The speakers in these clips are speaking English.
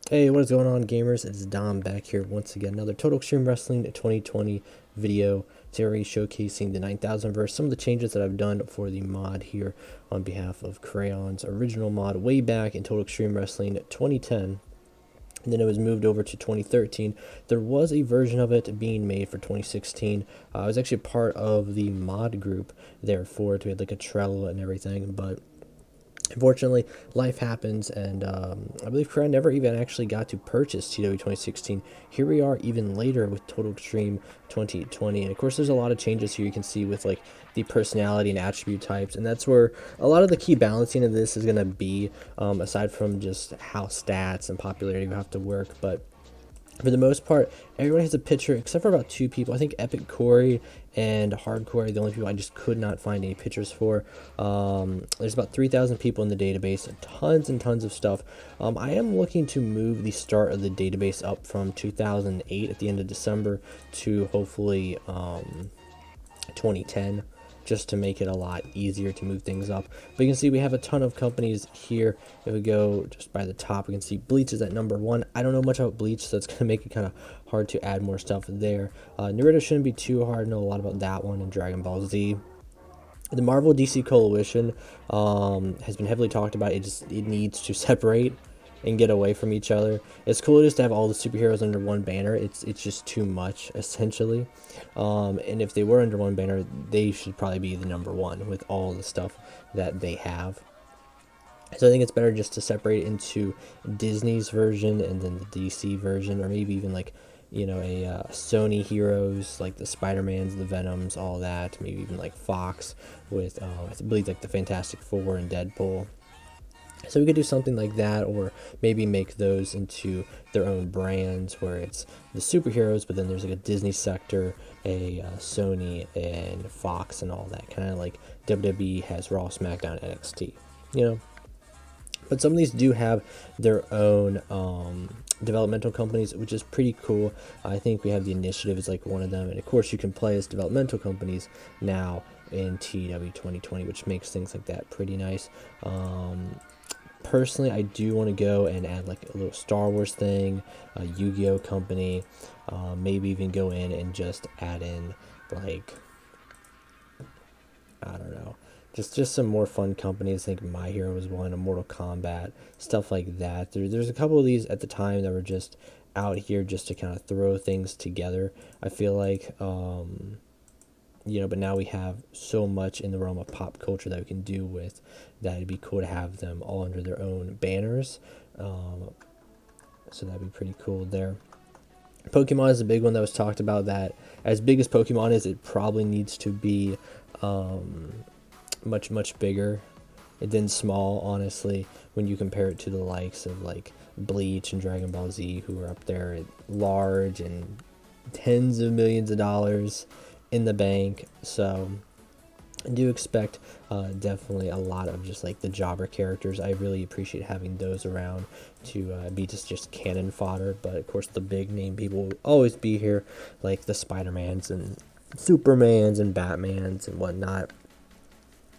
Hey, what is going on, gamers? It's Dom back here once again. Another Total Extreme Wrestling 2020 video series showcasing the 9000Verse. Some of the changes that I've done for the mod here on behalf of Crayon's original mod way back in Total Extreme Wrestling 2010. And then it was moved over to 2013. There was a version of it being made for 2016. I was actually part of the mod group there for it. We had like a Trello and everything, but unfortunately, life happens, and I believe Crayon never even actually got to purchase TEW 2016. Here we are even later with Total Extreme 2020, and of course there's a lot of changes here you can see with like the personality and attribute types, and that's where a lot of the key balancing of this is going to be, aside from just how stats and popularity will have to work. But for the most part, everyone has a picture except for about two people. I think Epic Corey and Hardcore are the only people I just could not find any pictures for. There's about 3,000 people in the database, tons and tons of stuff. I am looking to move the start of the database up from 2008 at the end of December to hopefully 2010, just to make it a lot easier to move things up. But you can see we have a ton of companies here. If we go just by the top, we can see Bleach is at number 1. I don't know much about Bleach, so it's going to make it kind of hard to add more stuff there. Naruto shouldn't be too hard. I know a lot about that one, and Dragon Ball Z. The Marvel DC coalition has been heavily talked about. It needs to separate and get away from each other. It's cool just to have all the superheroes under one banner. It's just too much, essentially. And if they were under one banner, they should probably be the number one with all the stuff that they have. So I think it's better just to separate into Disney's version and then the DC version, or maybe even like, a Sony heroes like the Spider-Mans, the Venoms, all that. Maybe even like Fox with, I believe, like the Fantastic Four and Deadpool. So we could do something like that, or maybe make those into their own brands where it's the superheroes, but then there's like a Disney sector, a Sony, and Fox, and all that. Kind of like WWE has Raw, SmackDown, NXT, you know? But some of these do have their own developmental companies, which is pretty cool. I think we have the Initiative as like one of them, and of course you can play as developmental companies now in TEW 2020, which makes things like that pretty nice. Personally, I do want to go and add like a little Star Wars thing, a Yu-Gi-Oh company, maybe even go in and just add in like, I don't know, just some more fun companies. I think My Hero was one, a Mortal Kombat, stuff like that. There's a couple of these at the time that were just out here just to kind of throw things together. I feel like, but now we have so much in the realm of pop culture that we can do with that. It'd be cool to have them all under their own banners. So that'd be pretty cool there. Pokemon is a big one that was talked about, that as big as Pokemon is, it probably needs to be much bigger than small, honestly, when you compare it to the likes of like Bleach and Dragon Ball Z, who are up there at large and tens of millions of dollars in the bank. So I do expect definitely a lot of just like the jobber characters. I really appreciate having those around to be just cannon fodder. But of course the big name people will always be here, like the Spider-Mans and Supermans and Batmans and whatnot,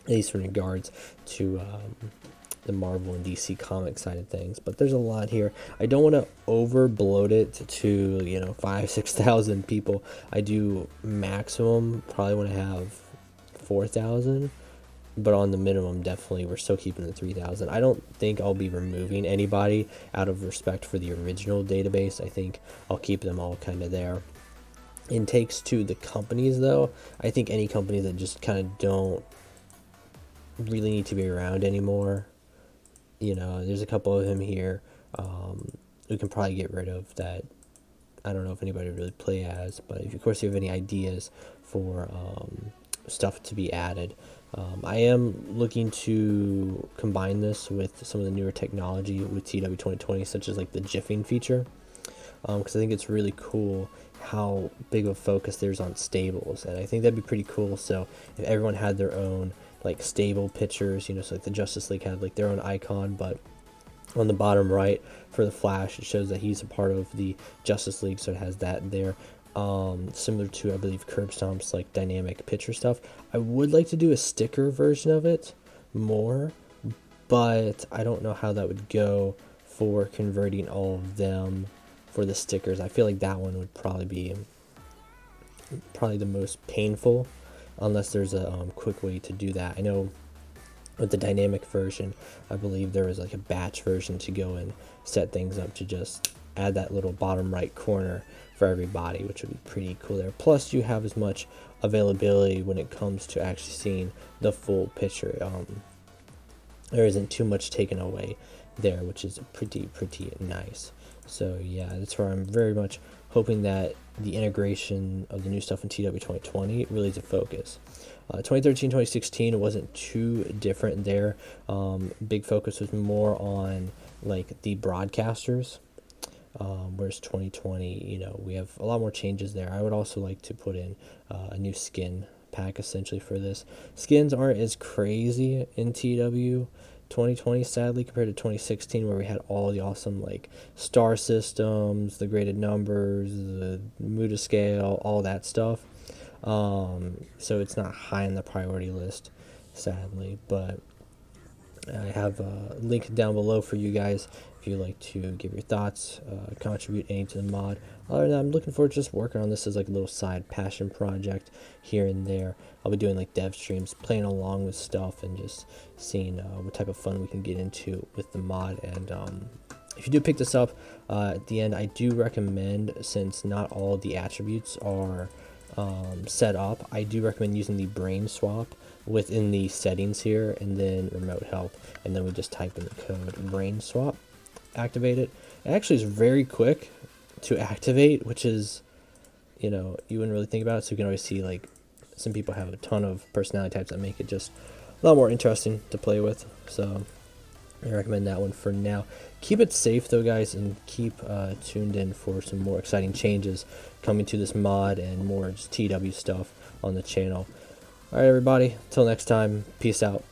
at least in regards to the Marvel and DC comic side of things. But there's a lot here. I don't want to over bloat it to 5,000-6,000 people. I do maximum probably want to have 4,000, but on the minimum, definitely we're still keeping the 3,000. I don't think I'll be removing anybody out of respect for the original database. I think I'll keep them all kind of there. In takes to the companies, though, I think any companies that just kind of don't really need to be around anymore, there's a couple of them here we can probably get rid of that. I don't know if anybody would really play as, but if, of course, you have any ideas for stuff to be added, I am looking to combine this with some of the newer technology with TEW 2020, such as like the GIFing feature, because I think it's really cool how big of a focus there's on stables, and I think that'd be pretty cool. So if everyone had their own like stable pictures, so like the Justice League had like their own icon, but on the bottom right for the Flash, it shows that he's a part of the Justice League, so it has that there. Similar to, I believe, Curb Stomp's like dynamic picture stuff. I would like to do a sticker version of it more, but I don't know how that would go for converting all of them for the stickers. I feel like that one would probably be the most painful, unless there's a quick way to do that. I know with the dynamic version, I believe there was like a batch version to go and set things up to just add that little bottom right corner for everybody, which would be pretty cool there. Plus you have as much availability when it comes to actually seeing the full picture. There isn't too much taken away there, which is pretty nice. So yeah, that's where I'm very much hoping that the integration of the new stuff in TEW 2020 really is a focus. 2013, 2016, it wasn't too different there. Big focus was more on like the broadcasters, whereas 2020, you know, we have a lot more changes there. I would also like to put in a new skin pack essentially for this. Skins aren't as crazy in TEW 2020, sadly, compared to 2016, where we had all the awesome like star systems, the graded numbers, the Muda scale, all that stuff. So it's not high on the priority list, sadly, but I have a link down below for you guys if you'd like to give your thoughts, contribute any to the mod. Other than that, I'm looking forward to just working on this as like a little side passion project here and there. I'll be doing like dev streams, playing along with stuff, and just seeing what type of fun we can get into with the mod. And if you do pick this up at the end, I do recommend, since not all the attributes are set up, I do recommend using the brain swap within the settings here, and then remote help, and then we just type in the code brain swap, activate it. It actually is very quick to activate, which is, you know, you wouldn't really think about it. So you can always see like some people have a ton of personality types that make it just a lot more interesting to play with. So I recommend that one for now. Keep it safe though, guys, and keep tuned in for some more exciting changes coming to this mod and more just TW stuff on the channel. Alright everybody, until next time, peace out.